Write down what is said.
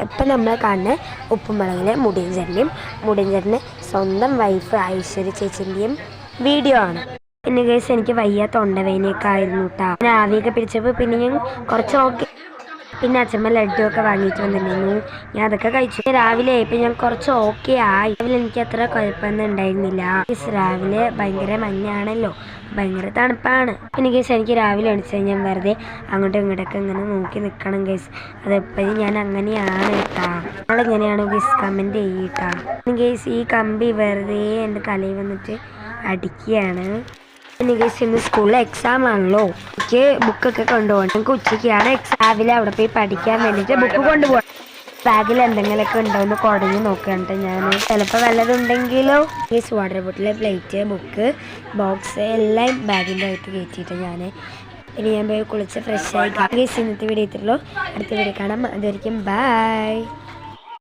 ഇപ്പം നമ്മൾ കാണുന്ന ഉപ്പുമുളകിലെ മുടിയൻ സ്വന്തം വൈഫ് ഐശ്വര്യ ചേച്ചിൻ്റെയും വീഡിയോ ആണ്. പിന്നെ ഗൈസ് എനിക്ക് വയ്യ തൊണ്ടവേനയൊക്കെ ആയിരുന്നു കേട്ടോ. ഞാൻ ആവിയൊക്കെ പിടിച്ചപ്പോൾ പിന്നെ ഞാൻ കുറച്ച് ഓക്കെ. പിന്നെ അച്ഛമ്മ ലഡ്ഡു ഒക്കെ വാങ്ങിയിട്ട് വന്നിട്ടുണ്ടായിരുന്നു. ഞാൻ അതൊക്കെ കഴിച്ചു. രാവിലെ ആയപ്പോൾ ഞാൻ കുറച്ച് ഓക്കെ ആയി. രാവിലെ എനിക്ക് അത്ര കുഴപ്പമൊന്നും ഉണ്ടായിരുന്നില്ല. രാവിലെ ഭയങ്കര മഞ്ഞാണല്ലോ, ഭയങ്കര തണുപ്പാണ്. പിന്നെ ഗൈസ് എനിക്ക് രാവിലെ എണിച്ചാൽ ഞാൻ വെറുതെ അങ്ങോട്ടും ഇങ്ങോട്ടൊക്കെ ഇങ്ങനെ നോക്കി നിൽക്കണം ഗൈസ്. അതെപ്പോഴും ഞാൻ അങ്ങനെയാണ് കേട്ടാ. നമ്മളെങ്ങനെയാണ് ഗൈസ് കമൻറ്റ് ചെയ്യട്ടാ. ഗൈസ് ഈ കമ്പി വെറുതെ എൻ്റെ തലയിൽ വന്നിട്ട് അടിക്കുകയാണ്. പിന്നെ ഗൈസ് ഇന്ന് സ്കൂളിൽ എക്സാം ആണല്ലോ, എനിക്ക് ബുക്കൊക്കെ കൊണ്ടുപോകണം. എനിക്ക് ഉച്ചയ്ക്കാണ് എക്സാം. രാവിലെ അവിടെ പോയി പഠിക്കാൻ വേണ്ടിയിട്ട് ബുക്ക് കൊണ്ടുപോകണം. ബാഗിൽ എന്തെങ്കിലുമൊക്കെ ഉണ്ടോയെന്ന് കുടഞ്ഞ് നോക്കുകയാണ് ഞാൻ. ചിലപ്പോൾ വല്ലതുണ്ടെങ്കിലോ. Guys water bottle, plate, book, box എല്ലാം ബാഗിൻ്റെ അകത്ത് കയറ്റിയിട്ട് ഇനി ഞാൻ പോയി കുളിച്ച് ഫ്രഷ് ആയി. ഗൈസ് ഇന്നത്തെ വീഡിയോ ഇത്രയുള്ളൂ. അടുത്ത വീഡിയോ കാണാം. അതുവരെയും ബൈ.